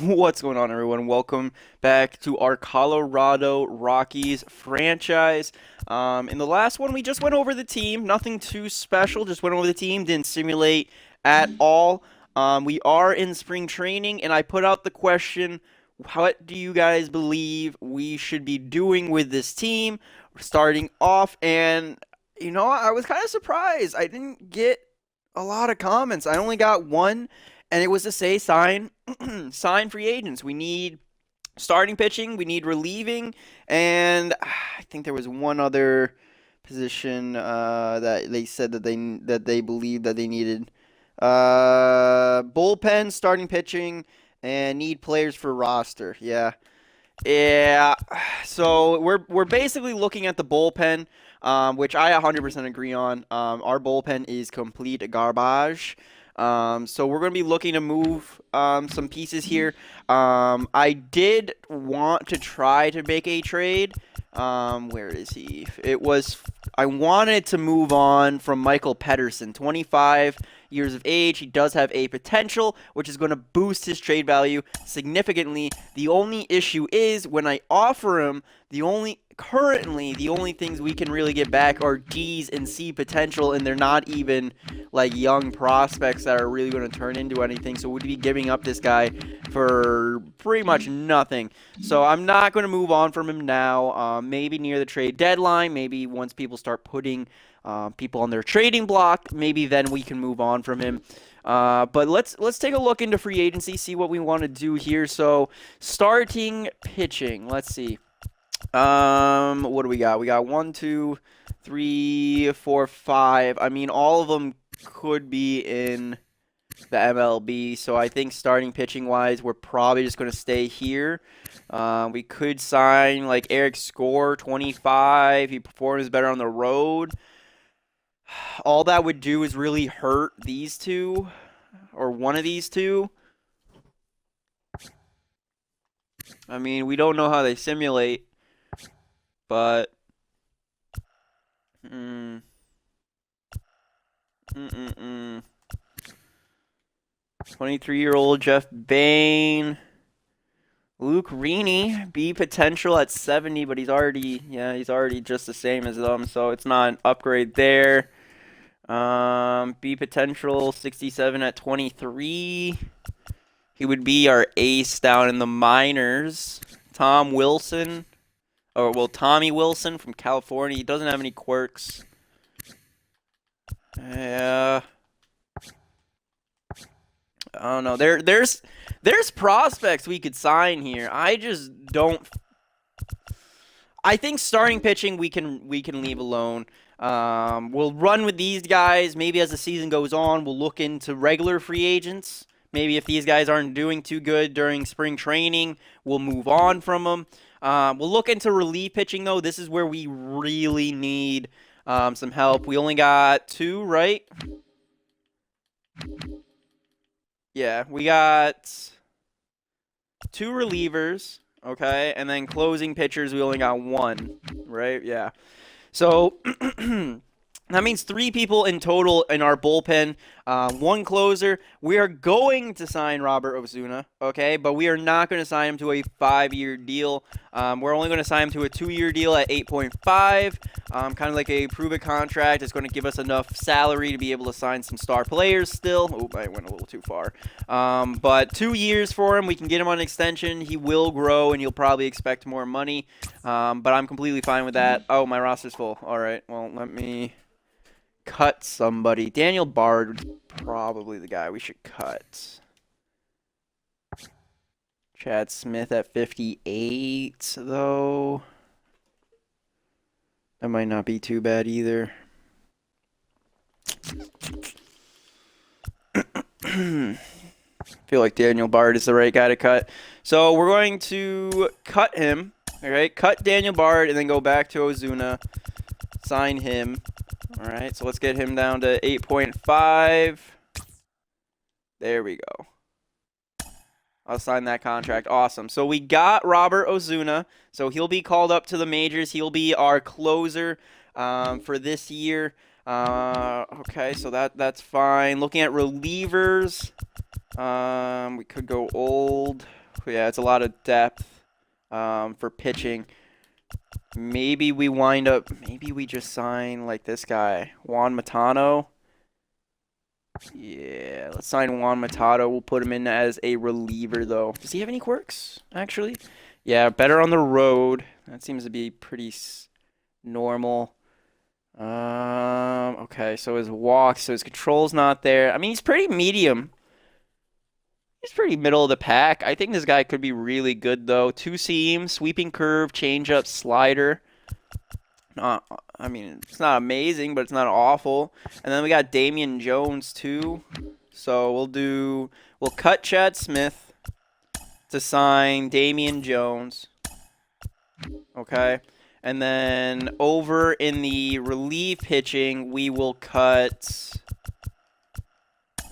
What's going on, everyone? Welcome back to our Colorado Rockies franchise. In the last one, we just went over the team. Nothing too special. Just went over the team. Didn't simulate at all. We are in spring training, and I put out the question, what do you guys believe we should be doing with this team? Starting off, and I was kind of surprised. I didn't get a lot of comments. I only got one, and it was to say sign sign free agents. We need starting pitching, we need relieving, and I think there was one other position that they said that they believed that they needed bullpen, starting pitching, and need players for roster. Yeah. Yeah, so we're basically looking at the bullpen, which I 100% agree on. Our bullpen is complete garbage. So we're going to be looking to move some pieces here. I did want to try to make a trade. Where is he? I wanted to move on from Michael Pedersen, 25 years of age. He does have a potential, which is going to boost his trade value significantly. The only issue is when I offer him, currently the only things we can really get back are D's and C potential, and they're not even like young prospects that are really going to turn into anything. So we'd be giving up this guy for pretty much nothing. So I'm not going to move on from him now. Maybe near the trade deadline, maybe once people start putting people on their trading block, maybe then we can move on from him. But let's take a look into free agency, see what we want to do here. So starting pitching, let's see. What do we got? We got 1, 2, 3, 4, 5. I mean, all of them could be in the MLB. So I think starting pitching wise, we're probably just going to stay here. We could sign like Eric Score, 25. He performs better on the road. All that would do is really hurt these two, or one of these two. I mean, we don't know how they simulate, but 23-year-old Jeff Bain. Luke Rini, B potential at 70, but he's already just the same as them, so it's not an upgrade there. B potential 67 at 23. He would be our ace down in the minors. Tommy Wilson from California. He doesn't have any quirks. Yeah. I don't know. There's prospects we could sign here. I just don't. I think starting pitching we can leave alone. We'll run with these guys. Maybe as the season goes on, we'll look into regular free agents. Maybe if these guys aren't doing too good during spring training, we'll move on from them. We'll look into relief pitching, though. This is where we really need some help. We only got 2, right? Yeah, we got 2 relievers, okay? And then closing pitchers, we only got 1, right? Yeah. So that means 3 people in total in our bullpen, 1 closer. We are going to sign Robert Osuna, okay? But we are not going to sign him to a 5-year deal. We're only going to sign him to a 2-year deal at 8.5, kind of like a prove-it contract. It's going to give us enough salary to be able to sign some star players still. Oh, I went a little too far. But 2 years for him. We can get him on an extension. He will grow, and you'll probably expect more money. But I'm completely fine with that. Oh, my roster's full. All right, well, let me cut somebody. Daniel Bard is probably the guy we should cut. Chad Smith at 58, though. That might not be too bad either. I feel like Daniel Bard is the right guy to cut. So we're going to cut him. All right, cut Daniel Bard and then go back to Ozuna. Sign him. All right, so let's get him down to 8.5. There we go. I'll sign that contract. Awesome. So we got Robert Osuna. So he'll be called up to the majors. He'll be our closer for this year. Okay, so that's fine. Looking at relievers, we could go old. Yeah, it's a lot of depth for pitching. Maybe we wind up, maybe we just sign like this guy, Juan Matano. Yeah, let's sign Juan Matano. We'll put him in as a reliever, though. Does he have any quirks, actually? Yeah, better on the road. That seems to be pretty normal. Okay, so his walk, so his control's not there. I mean, he's pretty medium. He's pretty middle of the pack. I think this guy could be really good, though. Two seam, sweeping curve, changeup, slider. Not, I mean, it's not amazing, but it's not awful. And then we got Damian Jones, too. So we'll cut Chad Smith to sign Damian Jones. Okay. And then over in the relief pitching, we will cut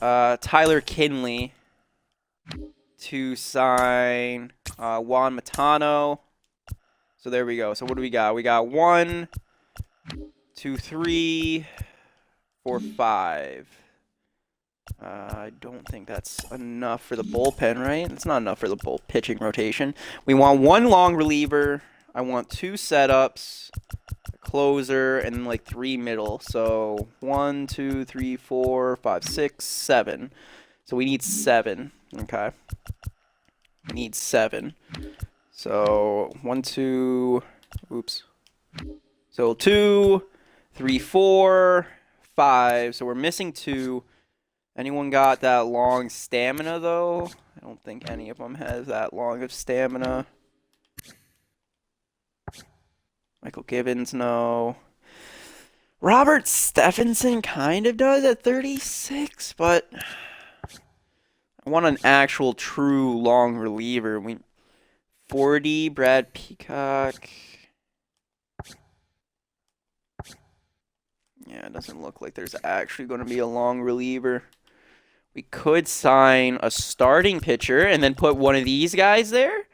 Tyler Kinley to sign Juan Matano. So there we go. So what do we got? We got 1, 2, 3, 4, 5. I don't think that's enough for the bullpen, right? It's not enough for the pitching rotation. We want 1 long reliever. I want 2 setups, a closer, and like 3 middle. So 1, 2, 3, 4, 5, 6, 7. So we need 7. Okay. We need 7. So 1, 2, oops. So 2, 3, 4, 5. So we're missing 2. Anyone got that long stamina, though? I don't think any of them has that long of stamina. Michael Gibbons, no. Robert Stephenson kind of does at 36, but I want an actual true long reliever. 40, Brad Peacock. Yeah, it doesn't look like there's actually going to be a long reliever. We could sign a starting pitcher and then put one of these guys there.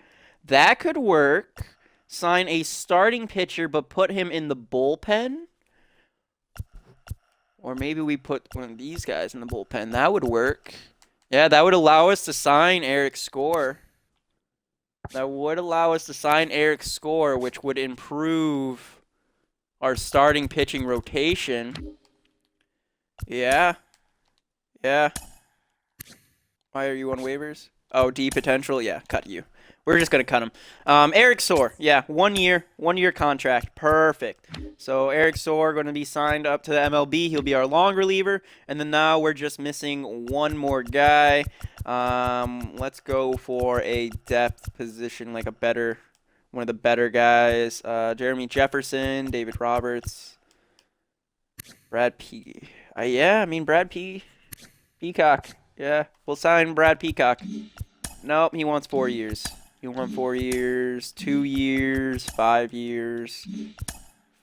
That could work. Sign a starting pitcher but put him in the bullpen. Or maybe we put one of these guys in the bullpen. That would work. Yeah, that would allow us to sign Eric Score. That would allow us to sign Eric Score, which would improve our starting pitching rotation. Yeah. Yeah. Why are you on waivers? Oh, D potential? Yeah, cut you. We're just going to cut him. Eric Soar. Yeah, 1 year. 1 year contract. Perfect. So Eric Soar going to be signed up to the MLB. He'll be our long reliever. And then now we're just missing 1 more guy. Let's go for a depth position, like one of the better guys. Jeremy Jefferson, David Roberts, Brad P. Yeah, I mean, Peacock. Yeah, we'll sign Brad Peacock. Nope, he wants 4 years. He wants 4 years, 2 years, 5 years,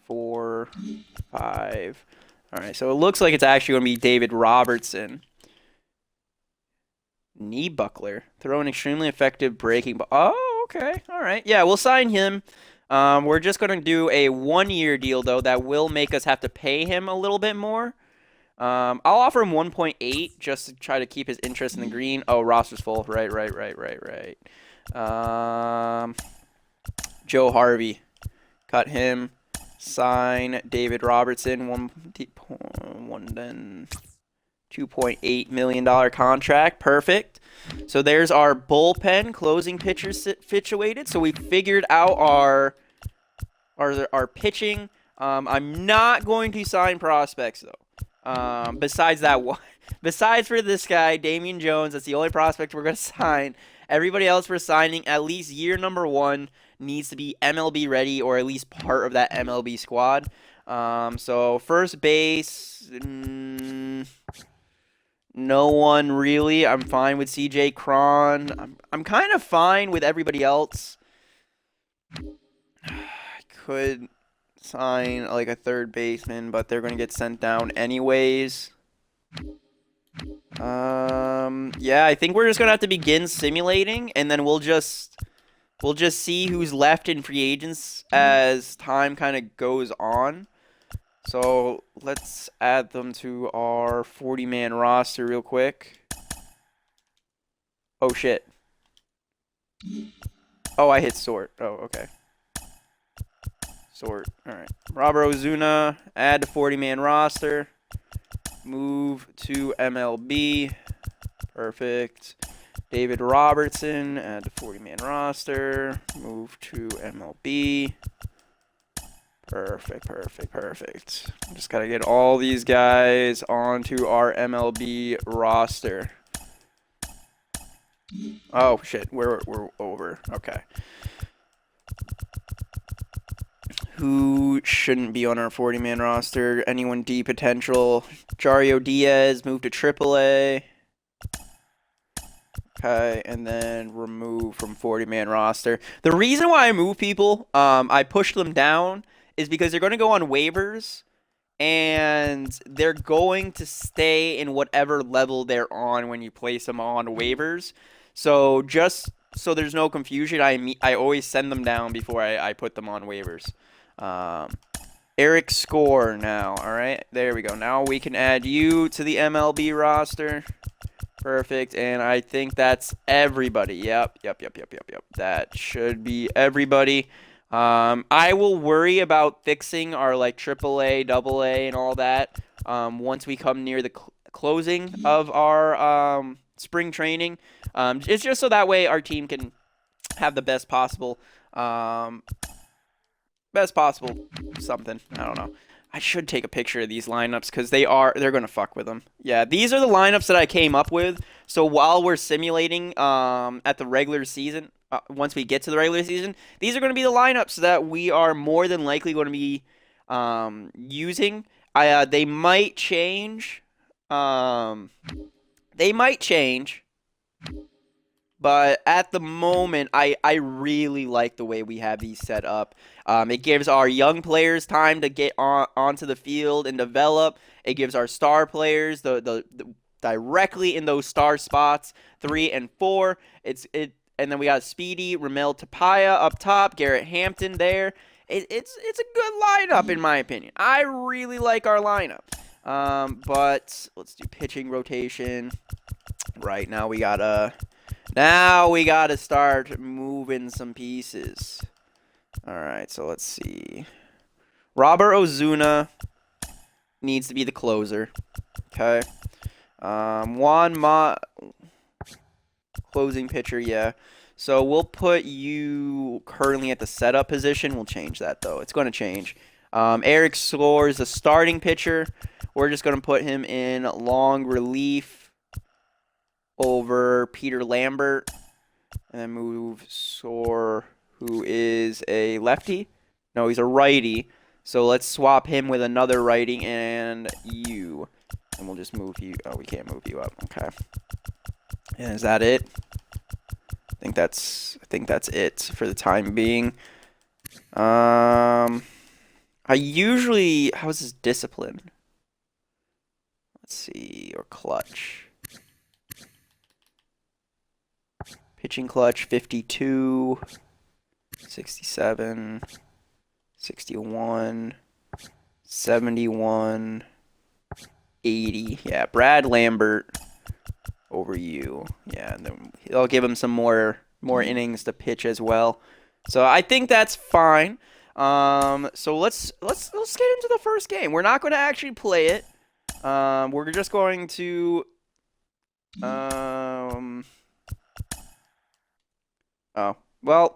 4, 5. All right, so it looks like it's actually going to be David Robertson. Knee buckler. Throw an extremely effective breaking ball. Oh, okay. All right. Yeah, we'll sign him. We're just going to do a 1 year deal, though, that will make us have to pay him a little bit more. I'll offer him 1.8 just to try to keep his interest in the green. Oh, roster's full. Right. Joe Harvey. Cut him. Sign David Robertson. $2.8 million contract. Perfect. So there's our bullpen closing pitchers situated. So we figured out our pitching. I'm not going to sign prospects, though. Besides that one, besides for this guy, Damian Jones, that's the only prospect we're going to sign. Everybody else we're signing, at least year number 1, needs to be MLB ready or at least part of that MLB squad. So first base, no one really. I'm fine with CJ Cron. I'm kind of fine with everybody else. I could sign like a third baseman, but they're going to get sent down anyways. Yeah, I think we're just going to have to begin simulating, and then we'll just see who's left in free agents as time kind of goes on. So let's add them to our 40-man roster real quick. Oh, shit. Oh, I hit sort. Oh, okay. Sort. All right. Robert Ozuna, add to 40-man roster. Move to MLB. Perfect. David Robertson, add to 40-man roster. Move to MLB. Perfect, perfect, perfect. Just got to get all these guys onto our MLB roster. Oh, shit. We're over. Okay. Who shouldn't be on our 40-man roster? Anyone D potential? Jario Diaz, move to AAA. Okay, and then remove from 40-man roster. The reason why I move people, I push them down, is because they're going to go on waivers, and they're going to stay in whatever level they're on when you place them on waivers. So just so there's no confusion, I always send them down before I put them on waivers. Eric Score now. All right, there we go. Now we can add you to the MLB roster. Perfect, and I think that's everybody. Yep. That should be everybody. I will worry about fixing our like AAA, AA, and all that once we come near the closing of our spring training. It's just so that way our team can have the best possible something. I don't know. I should take a picture of these lineups because they're gonna fuck with them. Yeah, these are the lineups that I came up with. So while we're simulating at the regular season, once we get to the regular season, these are gonna be the lineups that we are more than likely going to be using. They might change. They might change. But at the moment, I really like the way we have these set up. It gives our young players time to get onto the field and develop. It gives our star players the directly in those star spots 3 and 4. And then we got Speedy, Ramel Tapia up top, Garrett Hampton there. It's a good lineup in my opinion. I really like our lineup. But let's do pitching rotation. Right now we gotta start moving some pieces. All right, so let's see. Robert Ozuna needs to be the closer. Okay. Juan Ma, closing pitcher, yeah. So we'll put you currently at the setup position. We'll change that, though. It's going to change. Eric Score is the starting pitcher. We're just going to put him in long relief over Peter Lambert. And then move Soar, who is a lefty. No, he's a righty. So let's swap him with another righty and you. And we'll just move you. Oh, we can't move you up. Okay. And is that it? I think that's it for the time being. How's his discipline? Let's see, or clutch. Pitching clutch 52, 67, 61, 71, 80. Yeah, Brad Lambert over you. Yeah, and then they'll give him some more innings to pitch as well. So I think that's fine. So let's get into the first game. We're not going to actually play it. We're just going to Oh, well,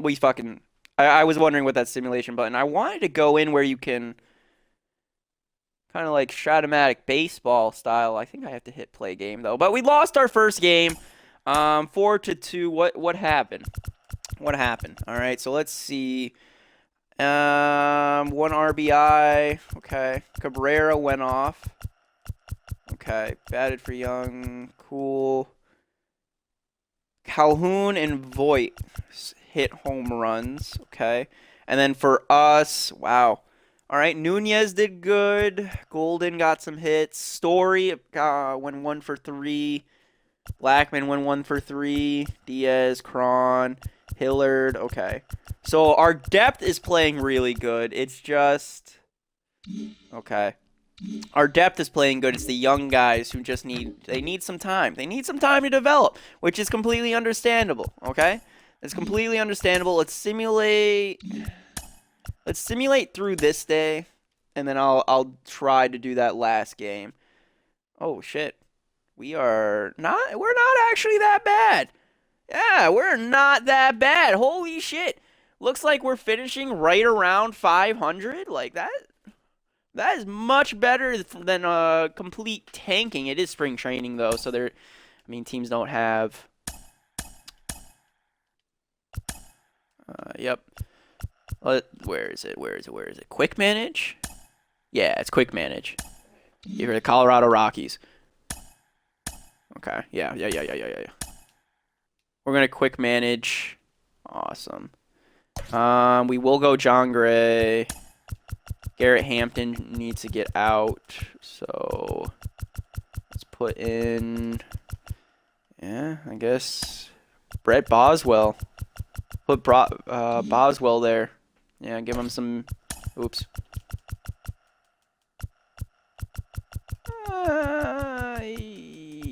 I was wondering what that simulation button. I wanted to go in where you can kind of like Stratomatic baseball style. I think I have to hit play game though. But we lost our first game, 4-2. What happened? What happened? All right, so let's see. 1 RBI. Okay, Cabrera went off. Okay, batted for Young. Cool. Calhoun and Voit hit home runs. Okay, and then for us, wow. All right, Nunez did good. Golden got some hits. Story went 1 for 3. Blackman went 1 for 3. Diaz, Cron, Hillard. Okay, so our depth is playing really good. It's just okay. Our depth is playing good. It's the young guys who just need some time. They need some time to develop, which is completely understandable. Okay, It's completely understandable. Let's simulate through this day, and then I'll try to do that last game. Oh shit. We're not actually that bad. Yeah, we're not that bad. Holy shit. Looks like we're finishing right around 500. Like that is much better than complete tanking. It is spring training though, so teams don't have yep. Where is it? Quick manage? Yeah, it's quick manage. You're the Colorado Rockies. Okay. Yeah. We're gonna quick manage. Awesome. We will go John Gray. Garrett Hampton needs to get out, so let's put in. Yeah, I guess Brett Boswell. Put Boswell there. Yeah, give him some. Oops.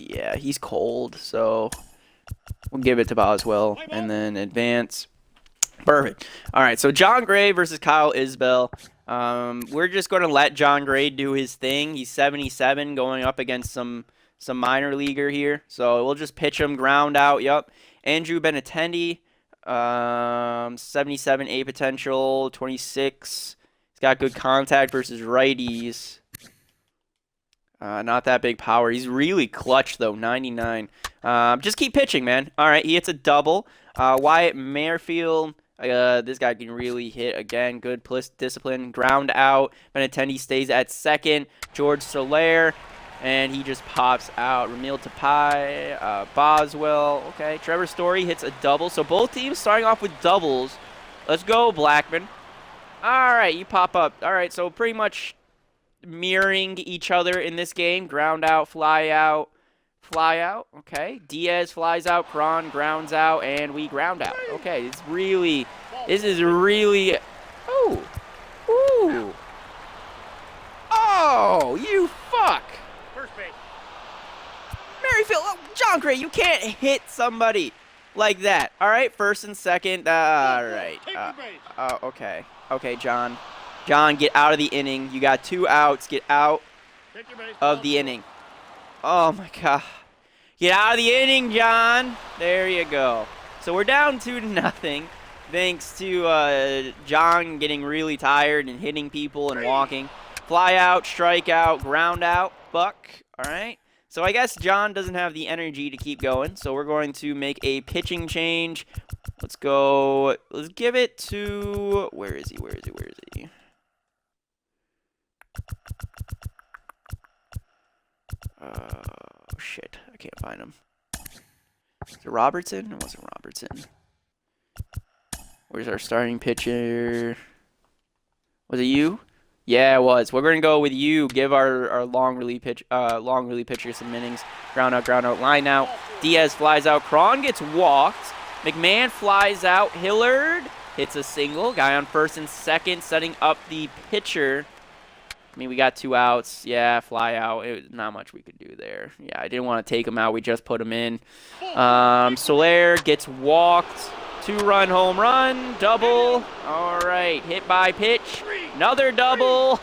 Yeah, he's cold, so we'll give it to Boswell and then advance. Perfect. All right, so John Gray versus Kyle Isbell. We're just going to let John Gray do his thing. He's 77 going up against some minor leaguer here. So we'll just pitch him ground out. Yep. Andrew Benintendi, 77 A potential, 26. He's got good contact versus righties. Not that big power. He's really clutch, though, 99. Just keep pitching, man. All right, he hits a double. Wyatt Merrifield, this guy can really hit again. Good discipline. Ground out. Benintendi stays at second. George Soler, and he just pops out. Ramil Tapai, Boswell. Okay, Trevor Story hits a double. So both teams starting off with doubles. Let's go, Blackman. All right, you pop up. All right, so pretty much mirroring each other in this game. Ground out, fly out, fly out. Okay. Diaz flies out, Cron grounds out, and we ground out. Okay, this is really, oh, ooh. Oh, you fuck. First base. Merrifield, oh, John Gray, you can't hit somebody like that. All right, first and second. All right. Okay. Okay, John. John, get out of the inning. You got 2 outs. Get out of the inning. Oh, my God. Get out of the inning, John. There you go. So we're down 2-0, thanks to John getting really tired and hitting people and walking. Fly out, strike out, ground out, buck. All right. So I guess John doesn't have the energy to keep going, so we're going to make a pitching change. Let's go. Let's give it to, where is he? Oh, shit. I can't find him. Is it Robertson? It wasn't Robertson. Where's our starting pitcher? Was it you? Yeah, it was. We're going to go with you. Give our long relief pitcher some innings. Ground out, line out. Diaz flies out. Cron gets walked. McMahon flies out. Hillard hits a single. Guy on first and second, setting up the pitcher. I mean, we got 2 outs. Yeah, fly out. Not much we could do there. Yeah, I didn't want to take him out. We just put him in. Soler gets walked. 2-run home run. Double. All right. Hit by pitch. Another double.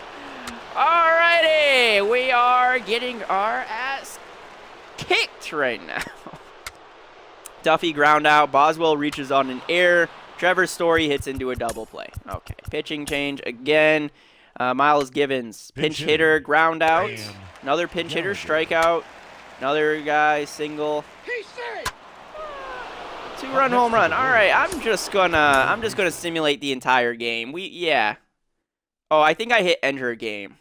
All righty. We are getting our ass kicked right now. Duffy ground out. Boswell reaches on an error. Trevor Story hits into a double play. Okay. Pitching change again. Miles Givens, pinch hitter, ground out. Another pinch hitter, strikeout. Another guy, single. 2-run home run. All right, I'm just gonna simulate the entire game. Yeah. Oh, I think I hit enter game.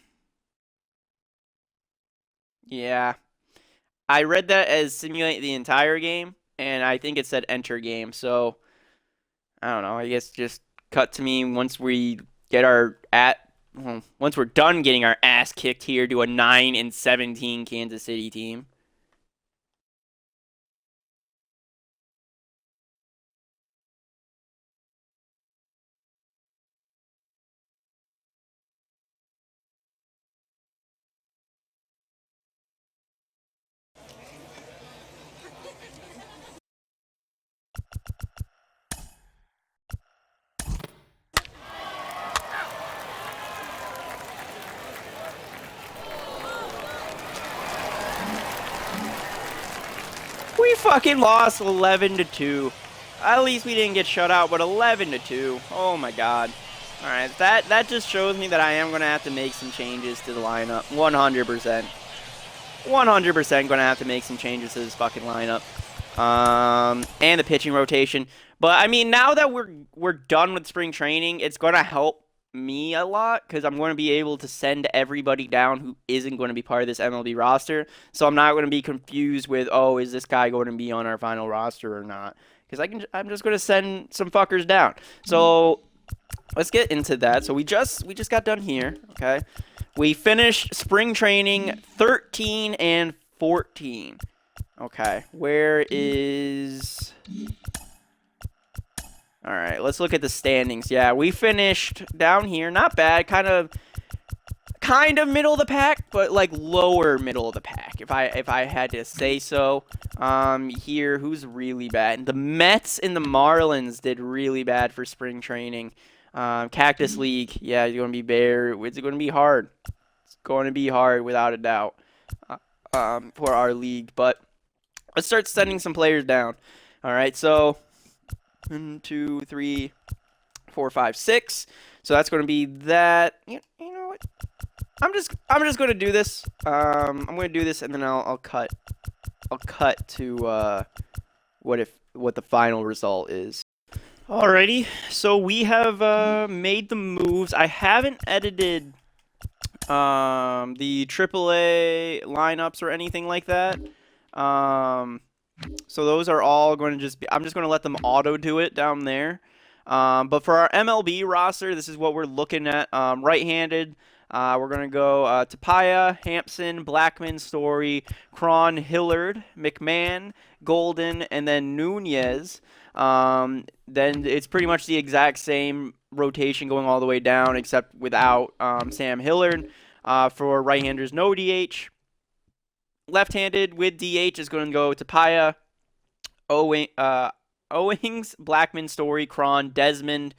Yeah. I read that as simulate the entire game, and I think it said enter game. So I don't know. I guess just cut to me once we get once we're done getting our ass kicked here to a 9-17 Kansas City team. fucking lost 11-2. At least we didn't get shut out, but 11-2. Oh my god. All right, that just shows me that I am gonna have to make some changes to the lineup. 100%. 100% gonna have to make some changes to this fucking lineup. And the pitching rotation. But I mean, now that we're done with spring training, it's gonna help me a lot because I'm going to be able to send everybody down who isn't going to be part of this MLB roster. So I'm not going to be confused with, oh, is this guy going to be on our final roster or not? Because I'm just going to send some fuckers down. So let's get into that. So we just got done here. Okay, we finished spring training 13-14. Okay, where is? All right, let's look at the standings. Yeah, we finished down here. Not bad. Kind of middle of the pack, but like lower middle of the pack, if I had to say so. Here, who's really bad? The Mets and the Marlins did really bad for spring training. Cactus League, yeah, it's going to be it's going to be hard. It's going to be hard without a doubt for our league. But let's start sending some players down. All right, so 1, 2, 3, 4, 5, 6. So that's going to be that. You know what? I'm just going to do this. I'm going to do this, and then I'll cut. I'll cut to what the final result is. Alrighty. So we have made the moves. I haven't edited the AAA lineups or anything like that. So those are all going to just be, I'm just going to let them auto do it down there. But for our MLB roster, this is what we're looking at. Right-handed, we're going to go Tapia, Hampson, Blackman, Story, Cron, Hillard, McMahon, Golden, and then Nunez. Then it's pretty much the exact same rotation going all the way down, except without Sam Hillard. For right-handers, no DH. Left-handed with DH is going to go Tapia, Owings, Blackman, Story, Cron, Desmond,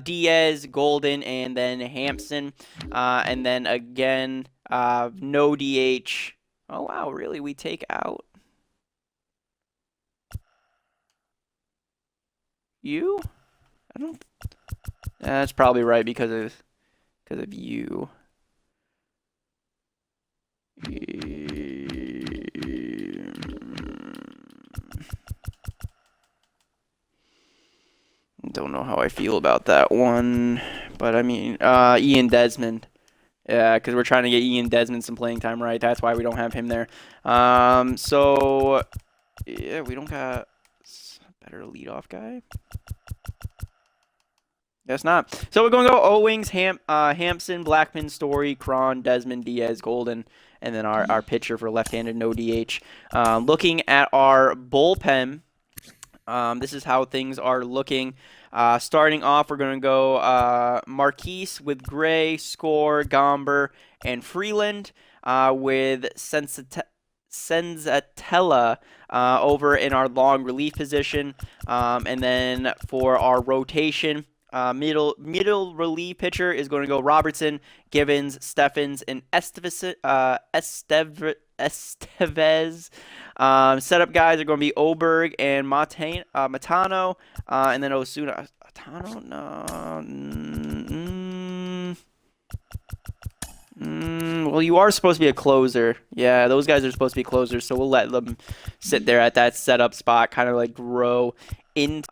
Diaz, Golden, and then Hampson. And then again, no DH. Oh, wow, really? We take out you? I don't. That's probably right because of you. Don't know how I feel about that one, but I mean, Ian Desmond. Yeah, because we're trying to get Ian Desmond some playing time, right? That's why we don't have him there. So, yeah, we don't got a better leadoff guy. Guess not. So we're going to go Owings, Hampson, Blackman, Story, Cron, Desmond, Diaz, Golden, and then our pitcher for left-handed, no DH. Looking at our bullpen, this is how things are looking. Starting off, we're going to go Marquise with Gray, Score, Gomber, and Freeland with Senzatella over in our long relief position. And then for our rotation, middle relief pitcher is going to go Robertson, Givens, Steffens, and Estevez. Setup guys are going to be Oberg and Matano, and then Osuna. Matano? No. Well, you are supposed to be a closer. Yeah, those guys are supposed to be closers, so we'll let them sit there at that setup spot, kind of like grow in.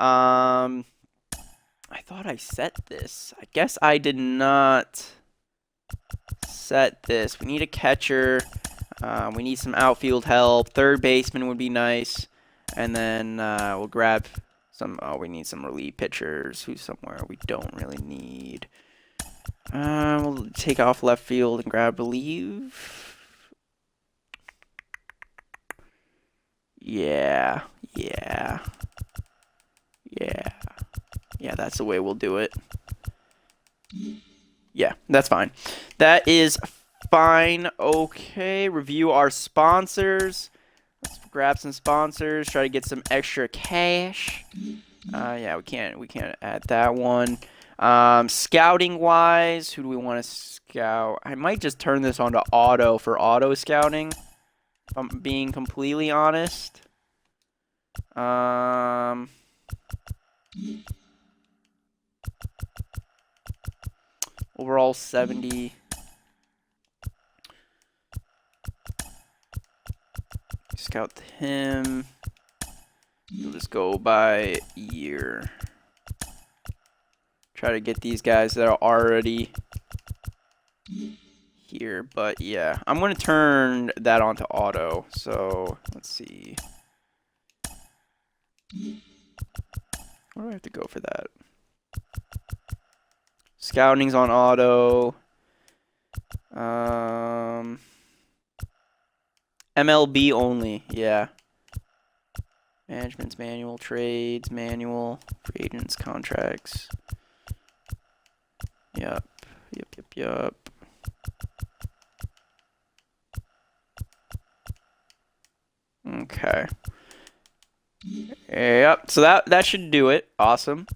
I thought I set this. I guess I did not set this. We need a catcher. We need some outfield help. Third baseman would be nice. And then we'll grab some. Oh, we need some relief pitchers. Who's somewhere we don't really need. We'll take off left field and grab relief. Yeah. Yeah, that's the way we'll do it. Yeah, that's fine. That is fine. Okay, review our sponsors. Let's grab some sponsors. Try to get some extra cash. Yeah, we can't add that one. Scouting wise, who do we want to scout? I might just turn this on to auto for auto scouting, if I'm being completely honest. Overall 70. Scout him. We'll just go by year. Try to get these guys that are already here. But yeah, I'm going to turn that on to auto. So let's see. Where do I have to go for that? Scouting's on auto. MLB only, yeah. Management's manual, trades, manual, free agents, contracts. Yep. Okay. Yep, so that should do it. Awesome.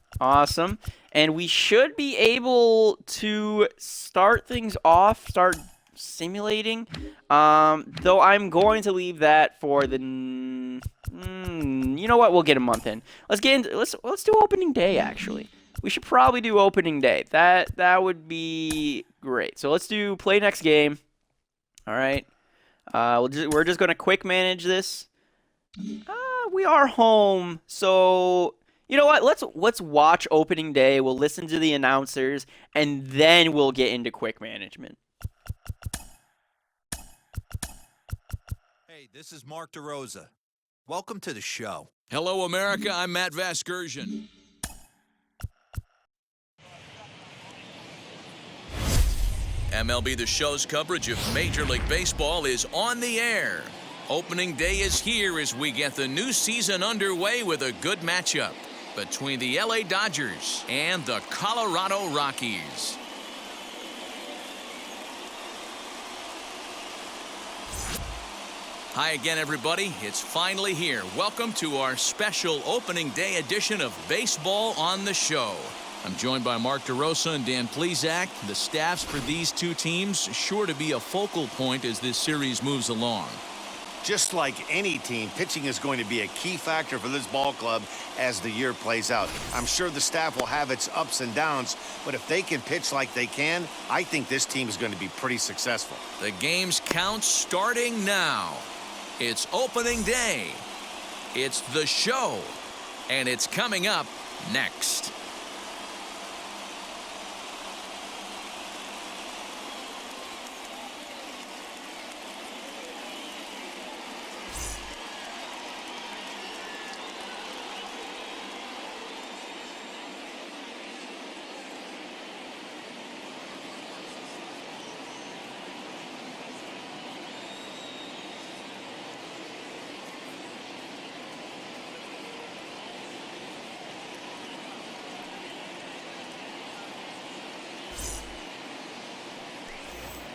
And we should be able to start things off, start simulating. Though I'm going to leave that for the you know what? We'll get a month in. Let's get into let's do opening day actually. We should probably do opening day. That would be great. So let's do play next game. All right. We're just going to quick manage this. We are home. So you know what? Let's watch opening day. We'll listen to the announcers and then we'll get into quick management. Hey, this is Mark DeRosa. Welcome to the show. Hello, America. I'm Matt Vasgersian. MLB The Show's coverage of Major League Baseball is on the air. Opening day is here as we get the new season underway with a good matchup between the LA Dodgers and the Colorado Rockies. Hi again, everybody. It's finally here. Welcome to our special opening day edition of Baseball on the Show. I'm joined by Mark DeRosa and Dan Plesac. The staffs for these two teams sure to be a focal point as this series moves along. Just like any team, pitching is going to be a key factor for this ball club as the year plays out. I'm sure the staff will have its ups and downs, but if they can pitch like they can, I think this team is going to be pretty successful. The game's count starting now. It's opening day. It's the show. And it's coming up next.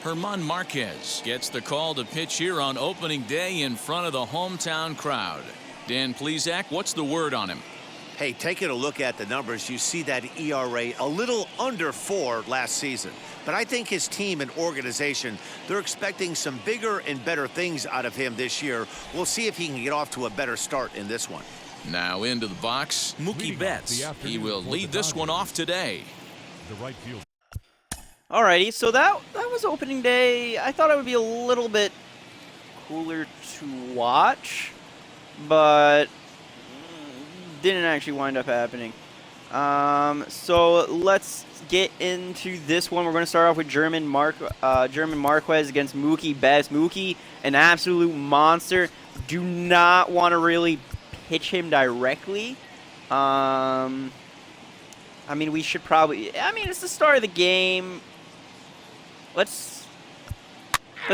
German Marquez gets the call to pitch here on opening day in front of the hometown crowd. Dan Plesac, what's the word on him? Hey, taking a look at the numbers, you see that ERA a little under 4 last season. But I think his team and organization, they're expecting some bigger and better things out of him this year. We'll see if he can get off to a better start in this one. Now into the box, Mookie Betts. He will lead this one off today. The right field. Alrighty, so that was opening day. I thought it would be a little bit cooler to watch, but didn't actually wind up happening. So let's get into this one. We're going to start off with German Marquez against Mookie Betts. Mookie, an absolute monster. Do not want to really pitch him directly. I mean, we should probably. I mean, it's the start of the game. Let's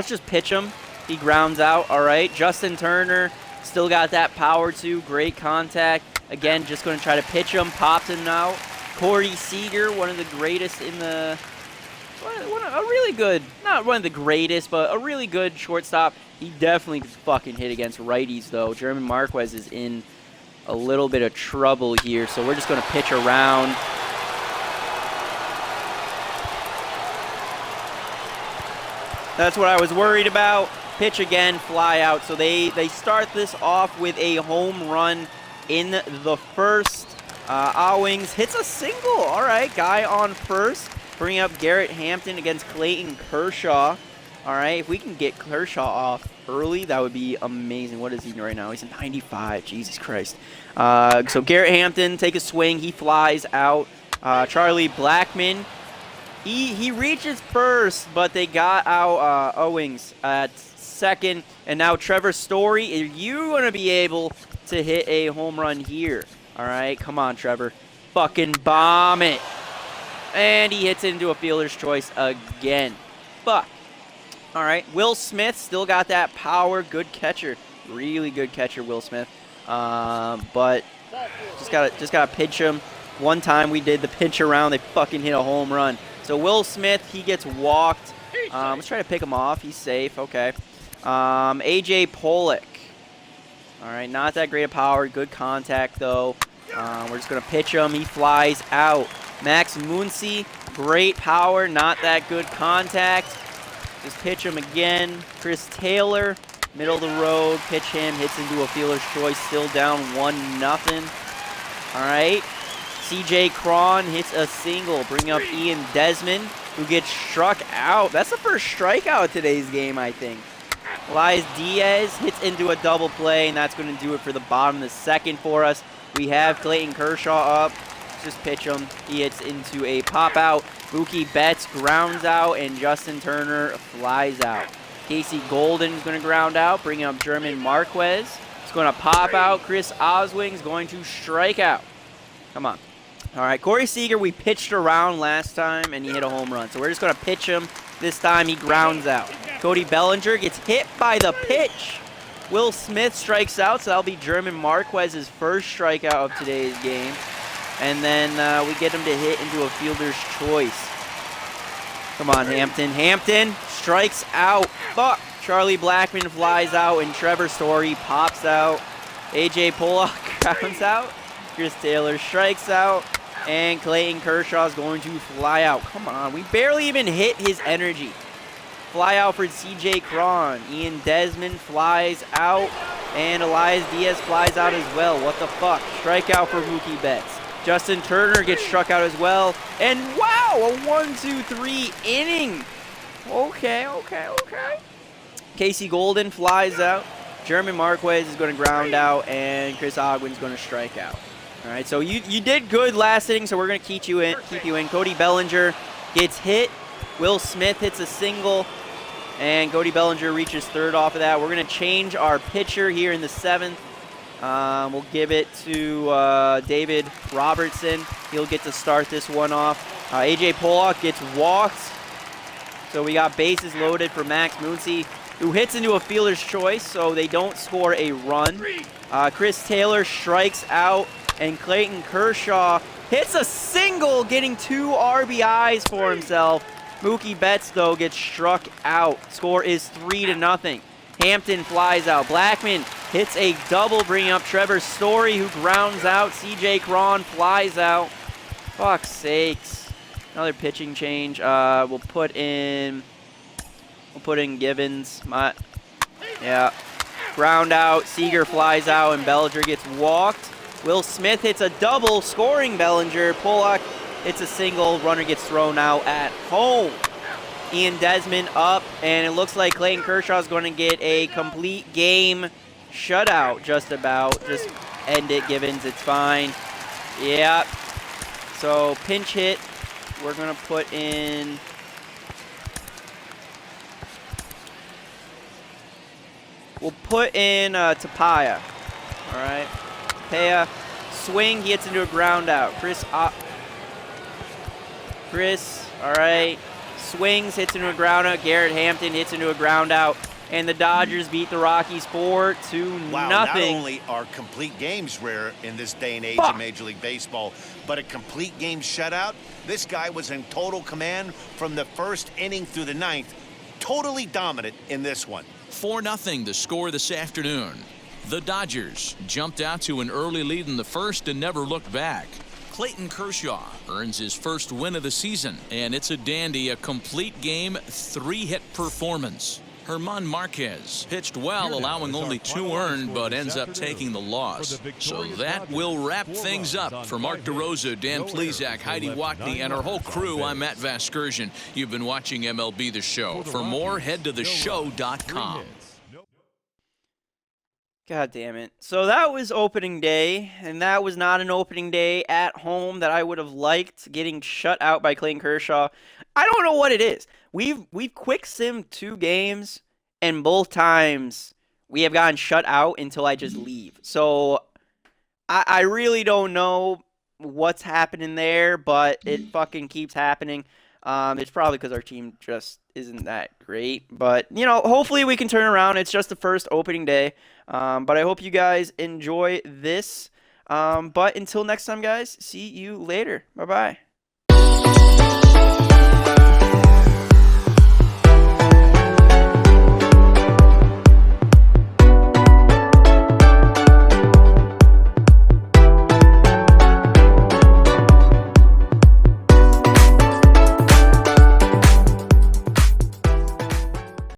just pitch him. He grounds out. All right. Justin Turner still got that power too. Great contact. Again, just going to try to pitch him. Popped him out. Corey Seager, one of the greatest in the. A really good, not one of the greatest, but a really good shortstop. He definitely could fucking hit against righties though. German Marquez is in a little bit of trouble here, so we're just going to pitch around. That's what I was worried about. Pitch again, fly out. So they start this off with a home run in the first. Owings hits a single. All right, guy on first. Bringing up Garrett Hampton against Clayton Kershaw. All right, if we can get Kershaw off early, that would be amazing. What is he right now? He's at 95. Jesus Christ. So Garrett Hampton, take a swing. He flies out. Charlie Blackmon, he reaches first, but they got out Owings at second. And now Trevor Story, are you going to be able to hit a home run here? All right, come on, Trevor. Fucking bomb it. And he hits it into a fielder's choice again. Fuck. All right, Will Smith still got that power. Good catcher. Really good catcher, Will Smith. But just gotta pitch him. One time we did the pitch around, they fucking hit a home run. So Will Smith, he gets walked. Let's try to pick him off. He's safe. Okay. AJ Pollock. All right, not that great of power. Good contact, though. We're just going to pitch him. He flies out. Max Muncy, great power, not that good contact. Just pitch him again. Chris Taylor, middle of the road, pitch him, hits into a fielder's choice, still down 1-0. All right. CJ Cron hits a single. Bring up Ian Desmond, who gets struck out. That's the first strikeout of today's game, I think. Elias Diaz hits into a double play, and that's going to do it for the bottom of the second for us. We have Clayton Kershaw up. Just pitch him. He hits into a pop out. Mookie Betts grounds out, and Justin Turner flies out. Casey Golden is going to ground out. Bring up German Marquez. It's going to pop out. Chris Oswing is going to strike out. Come on. All right, Corey Seager, we pitched around last time, and he hit a home run. So we're just going to pitch him. This time he grounds out. Cody Bellinger gets hit by the pitch. Will Smith strikes out, so that'll be German Marquez's first strikeout of today's game. And then we get him to hit into a fielder's choice. Come on, Hampton. Hampton strikes out. Fuck. Charlie Blackmon flies out, and Trevor Story pops out. AJ Pollock grounds out. Chris Taylor strikes out. And Clayton Kershaw is going to fly out. Come on, we barely even hit his energy. Fly out for CJ Cron. Ian Desmond flies out. And Elias Diaz flies out as well. What the fuck? Strikeout for Mookie Betts. Justin Turner gets struck out as well. And wow, a 1-2-3 inning. Okay. Casey Golden flies out. German Marquez is going to ground out. And Chris Ogwin is going to strike out. All right, so you did good last inning, so we're going to keep you in. Cody Bellinger gets hit. Will Smith hits a single, and Cody Bellinger reaches third off of that. We're going to change our pitcher here in the seventh. We'll give it to David Robertson. He'll get to start this one off. AJ Pollock gets walked. So we got bases loaded for Max Muncy, who hits into a fielder's choice, so they don't score a run. Chris Taylor strikes out. And Clayton Kershaw hits a single, getting 2 RBIs for himself. Mookie Betts, though, gets struck out. Score is 3-0. Hampton flies out. Blackmon hits a double, bringing up Trevor Story, who grounds out. CJ Cron flies out. Fuck's sakes. Another pitching change. We'll put in Givens. Ground out. Seager flies out, and Bellinger gets walked. Will Smith hits a double, scoring Bellinger. Pollock hits a single. Runner gets thrown out at home. Ian Desmond up, and it looks like Clayton Kershaw is going to get a complete game shutout just about. Just end it, Givens. It's fine. Yeah. So pinch hit. We're going to put in... We'll put in Tapia. All right. Tapia, swing, he hits into a ground out. Chris, all right, swings, hits into a ground out. Garrett Hampton hits into a ground out. And the Dodgers beat the Rockies 4-0. Wow, not only are complete games rare in this day and age in Major League Baseball, but a complete game shutout. This guy was in total command from the first inning through the ninth. Totally dominant in this one. 4-0 the score this afternoon. The Dodgers jumped out to an early lead in the first and never looked back. Clayton Kershaw earns his first win of the season, and it's a dandy, a complete game, 3-hit performance. Herman Marquez pitched well, allowing only 2 earned, but ends up taking the loss. So that will wrap things up. For Mark DeRosa, Dan Plesac, Heidi Watney, and our whole crew, I'm Matt Vasgersian. You've been watching MLB The Show. For more, head to theshow.com. God damn it. So that was opening day, and that was not an opening day at home that I would have liked, getting shut out by Clayton Kershaw. I don't know what it is. We've quick simmed 2 games, and both times we have gotten shut out until I just leave. So I really don't know what's happening there, but it fucking keeps happening. It's probably because our team just isn't that great. But, you know, hopefully we can turn around. It's just the first opening day. But I hope you guys enjoy this. But until next time, guys, see you later. Bye-bye.